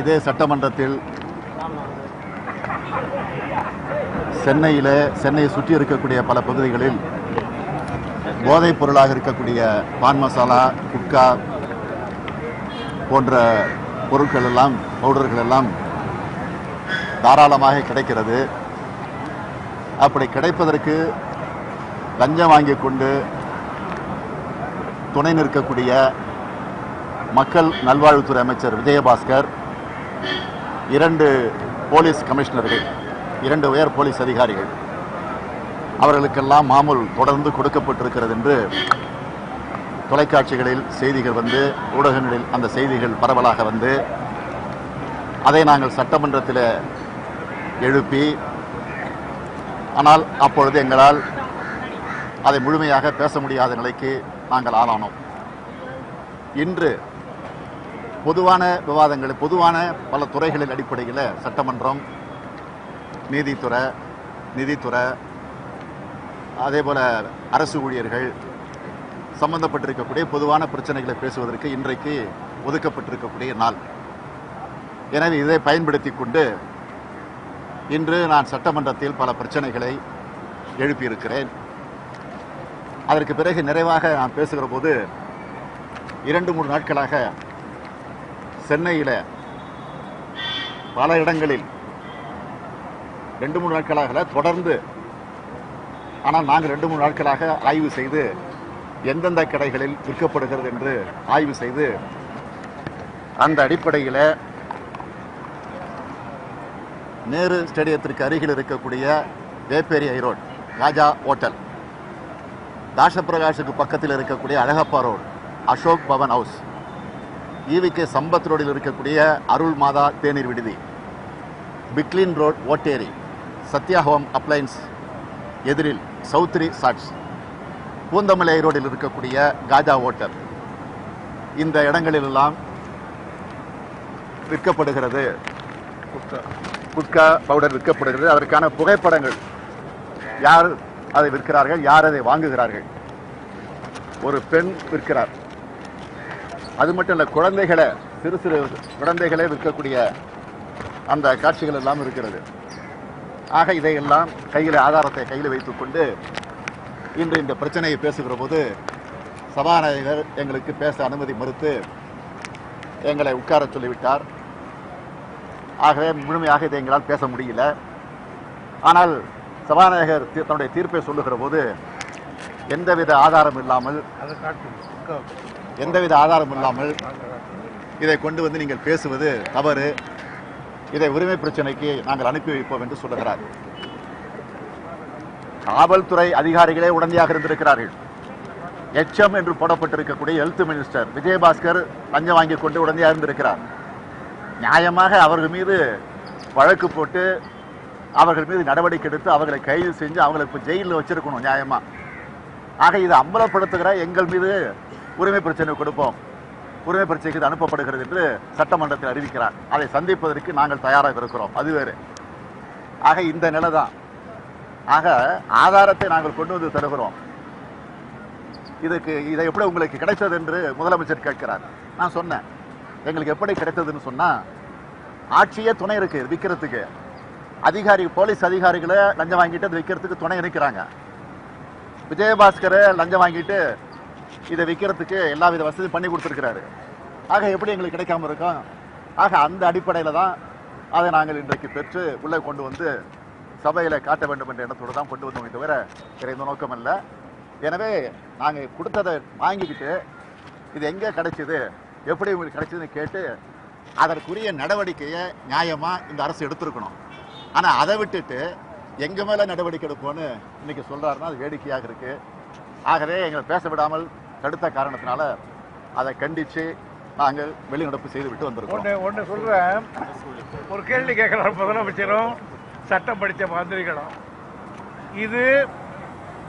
இதே சட்டமன்றத்தில் சென்னையை சுற்றி இருக்கக்கூடிய பல பகுதிகளில் போதைப் பொருளாக இருக்கக்கூடிய பான் மசாலா, குட்கா போன்ற பொருட்கள் எல்லாம், பவுடர்கள் எல்லாம் தாராளமாக கிடைக்கிறது. அப்படி கிடைப்பதற்கு லஞ்சம் வாங்கி கொண்டு துணை நிற்கக்கூடிய மக்கள் நல்வாழ்வுத்துறை அமைச்சர் விஜயபாஸ்கர், 2 போலீஸ் கமிஷனர்கள், 2 உயர் போலீஸ் அதிகாரிகள், அவர்களுக்கெல்லாம் மாமூல் தொடர்ந்து கொடுக்கப்பட்டிருக்கிறது என்று தொலைக்காட்சிகளில் செய்திகள் வந்து, ஊடகங்களில் அந்த செய்திகள் பரவலாக வந்து, அதை நாங்கள் சட்டமன்றத்தில் எழுப்பி, ஆனால் அப்பொழுது எங்களால் அதை முழுமையாக பேச முடியாத நிலைக்கு நாங்கள் ஆளானோம். இன்று பொதுவான விவாதங்கள், பொதுவான பல துறைகளின் அடிப்படையில் சட்டமன்றம், நிதித்துறை, அதேபோல அரசு ஊழியர்கள் சம்பந்தப்பட்டிருக்கக்கூடிய பொதுவான பிரச்சனைகளை பேசுவதற்கு இன்றைக்கு ஒதுக்கப்பட்டிருக்கக்கூடிய நாள். எனவே இதை பயன்படுத்தி கொண்டு இன்று நான் சட்டமன்றத்தில் பல பிரச்சனைகளை எழுப்பியிருக்கிறேன். அதற்கு பிறகு நிறைவாக நான் பேசுகிற போது 2-3 நாட்களாக சென்னையில் பல இடங்களில் 2-3 நாட்களாக தொடர்ந்து, ஆனால் நாங்கள் 2-3 நாட்களாக ஆய்வு செய்து எந்தெந்த கடைகளில் விற்கப்படுகிறது என்று ஆய்வு செய்து, அந்த அடிப்படையில் நேரு ஸ்டேடியத்திற்கு அருகில் இருக்கக்கூடிய வேப்பேரி ஐரோட் ராஜா ஹோட்டல், தாஷபிரகாஷுக்கு பக்கத்தில் இருக்கக்கூடிய Alagappa road Ashok Bhavan house, EVK Sampath ரோடில் இருக்கக்கூடிய அருள் மாதா தேநீர் விடுதி, பிக்லின் road Otteri, Sathya home appliances எதிரில் சௌத்ரி சாட்ஸ், பூந்தமலை ரோடில் இருக்கக்கூடிய காஜா ஹோட்டல், இந்த இடங்களிலெல்லாம் விற்கப்படுகிறது குட்கா பவுடர் விற்கப்படுகிறது. அதற்கான புகைப்படங்கள், யார் அதை விற்கிறார்கள், யார் அதை வாங்குகிறார்கள். ஒரு பெண் விற்கிறார். அது மட்டும் இல்லை, குழந்தைகளை, சிறு சிறு குழந்தைகளே விற்கக்கூடிய அந்த காட்சிகள் எல்லாம் இருக்கிறது. ஆக இதையெல்லாம் ஆதாரத்தை கையில் வைத்துக்கொண்டு இன்று இந்த பிரச்சனையை பேசுகிற போது சபாநாயகர் எங்களுக்கு பேச அனுமதி மறுத்து எங்களை உட்கார சொல்லிவிட்டார். ஆகவே முழுமையாக இதை எங்களால் பேச முடியல. ஆனால் சபாநாயகர் தன்னுடைய தீர்ப்பை சொல்லுகிற போது எந்தவித ஆதாரம் இல்லாமல் இதை கொண்டு வந்து நீங்கள் பேசுவது தவறு, இதை உரிமை பிரச்சனைக்கு நாங்கள் அனுப்பி வைப்போம் என்று சொல்லுகிறார். காவல்துறை அதிகாரிகளே உடனடியாக இருந்திருக்கிறார்கள். எச்எம் என்று போடப்பட்டிருக்கக்கூடிய ஹெல்த் மினிஸ்டர் விஜயபாஸ்கர் லஞ்சம் வாங்கி கொண்டு உடனடியாக இருந்திருக்கிறார். நியாயமாக அவர்கள் மீது வழக்கு போட்டு அவர்கள் மீது நடவடிக்கை எடுத்து அவர்களை கைது செஞ்சு அவங்களுக்கு ஜெயிலில் வச்சிருக்கணும் நியாயமா. ஆக இதை அம்பலப்படுத்துகிற எங்கள் மீது உரிமை பிரச்சனை கொடுப்போம், உரிமை பிரச்சனைக்கு அனுப்பப்படுகிறது என்று சட்டமன்றத்தில் அறிவிக்கிறார். அதை சந்திப்பதற்கு நாங்கள் தயாராக இருக்கிறோம், அது வேறு. ஆக இந்த நிலை தான். ஆக ஆதாரத்தை நாங்கள் கொண்டு வந்து தருகிறோம். இதை எப்படி உங்களுக்கு கிடைத்தது என்று முதலமைச்சர் கேட்கிறார். நான் சொன்னேன், எங்களுக்கு எப்படி கிடைத்ததுன்னு சொன்னா, ஆட்சியே துணை இருக்கு விற்கிறதுக்கு. போலீஸ் அதிகாரிகளை லஞ்சம் வாங்கிட்டு அது விற்கிறதுக்கு துணை இருக்கிறாங்க. விஜயபாஸ்கரை லஞ்சம் வாங்கிட்டு இதை விற்கிறதுக்கு எல்லா வித வசதி பண்ணி கொடுத்துருக்கிறாரு. ஆக எப்படி எங்களுக்கு கிடைக்காம இருக்கோம்? ஆக அந்த அடிப்படையில் தான் அதை நாங்கள் இன்றைக்கு பெற்று உள்ளே கொண்டு வந்து சபையில் காட்ட வேண்டும் என்ற எண்ணத்தோடு தான் கொண்டு வந்தோமே தவிர வேற எந்த நோக்கம் அல்ல. எனவே நாங்கள் கொடுத்ததை வாங்கிக்கிட்டு இது எங்கே கிடைச்சிது, எப்படி உங்களுக்கு கிடைச்சதுன்னு கேட்டு அதற்குரிய நடவடிக்கையை நியாயமாக இந்த அரசு எடுத்திருக்கணும். ஆனால் அதை விட்டுட்டு எங்கள் மேலே நடவடிக்கை எடுப்போன்னு இன்னைக்கு சொல்கிறாருன்னா அது வேடிக்கையாக இருக்கு. ஆகவே எங்களை பேச விடாமல் தடுத்த காரணத்தினால அதை கண்டித்து நாங்கள் வெளிநடப்பு செய்துவிட்டு வந்திருக்கோம். ஒன்று சொல்கிறேன், ஒரு கேள்வி கேட்குறாரு முதலமைச்சரும் சட்டம் படித்த மந்திரிகளும். இது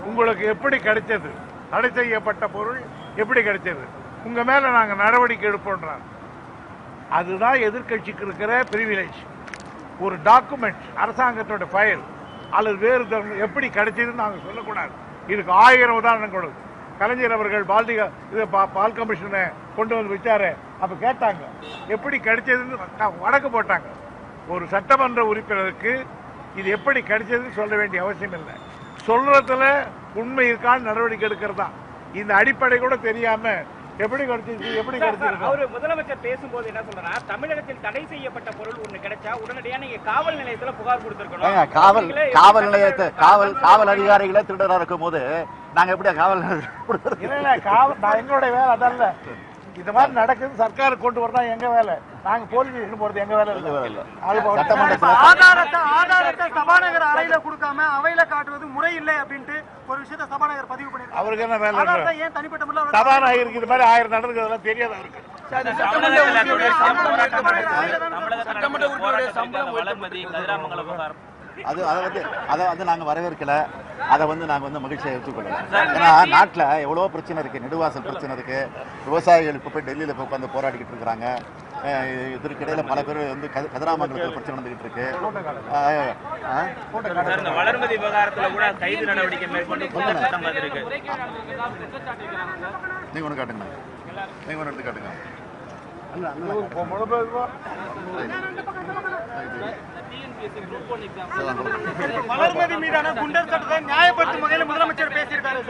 உங்களுக்கு எப்படி கிடைச்சது? தடை செய்யப்பட்ட பொருள் எப்படி கிடைச்சது? உங்க மேல நாங்கள் நடவடிக்கை எடுப்போன்றார். அதுதான் எதிர்கட்சிக்கு இருக்கிற பிரிவிலேஜ். ஒரு டாக்குமெண்ட், அரசாங்கத்தோட ஃபைல் அல்லது வேறு எப்படி கிடைச்சதுன்னு நாங்கள் சொல்லக்கூடாது. இதுக்கு 1000 உதாரணம் கொடுக்கும். கலைஞர் அவர்கள் பால் கமிஷனை கொண்டு வந்து வச்சாரு. அப்ப கேட்டாங்க எப்படி கிடைச்சதுன்னு வழக்கு போட்டாங்க. ஒரு சட்டமன்ற உறுப்பினருக்கு இது எப்படி கிடைச்சதுன்னு சொல்ல வேண்டிய அவசியம் இல்லை. சொல்றதுல உண்மை இருக்கான்னு நடவடிக்கை எடுக்கிறதா. இந்த அடிப்படை கூட தெரியாம எப்படி கிடைச்சிருக்கு, எப்படி கிடைச்சிருக்கு. அவரு முதலமைச்சர் பேசும்போது என்ன சொல்றா, தமிழகத்தில் தடை செய்யப்பட்ட பொருள் ஒண்ணு கிடைச்சா உடனடியா நீங்க காவல் நிலையத்துல புகார் கொடுத்திருக்கணும். காவல் நிலையத்தை காவல் அதிகாரிகளே திருடரா இருக்கும் போது நாங்க எப்படி காவல் இல்ல காவல் எங்களுடைய வேலை அதல்ல. இந்த மாதிரி நடக்குது சர்க்காருக்கு கொண்டு வரதா எங்க வேலை. நாங்க போலீஸ் ஸ்டேஷன் போறது எங்க வேலை இல்லை. ஆதாரத்தை சபாநாயகர் அறையில கொடுக்காம அவையில காட்டுவது முறை இல்லை அப்படின்ட்டு ஒரு விஷயத்தை சபாநாயகர் பதிவு பண்ணிருக்காரு. அவருக்கு என்ன வேலை? ஏன் தனிப்பட்ட முறையில் சபாநாயகருக்கு இது மாதிரி 1000 நடக்குதுலாம் தெரியாது அவருக்கு. அதை வந்து நாங்க வரவேற்கல. அதை வந்து நாங்க வந்து மகிழ்ச்சியை எடுத்துக்கொள்ளல. ஏன்னா நாட்டுல எவ்வளவோ பிரச்சனை இருக்கு. நெடுவாசல் பிரச்சனை இருக்கு. விவசாயிகள் இப்ப போய் டெல்லியில போய் உட்காந்து போராடிக்கிட்டு இருக்கிறாங்க. இதற்கிடையில பல பேர் வந்து கதிராமங்கலத்தில் பிரச்சனை நடந்துகிட்டு இருக்கு. வளர்மதி விவகாரத்துல கூட கைது நடவடிக்கை மேற்கொண்டு நீங்க ஒண்ணு காட்டுங்க. நீங்க ஒண்ணு எடுத்து காட்டுங்க. வளர்மதி மீதான குண்டர் சட்டத்தை நியாயப்படுத்தும் வகையில் முதலமைச்சர் பேசியிருக்காரு.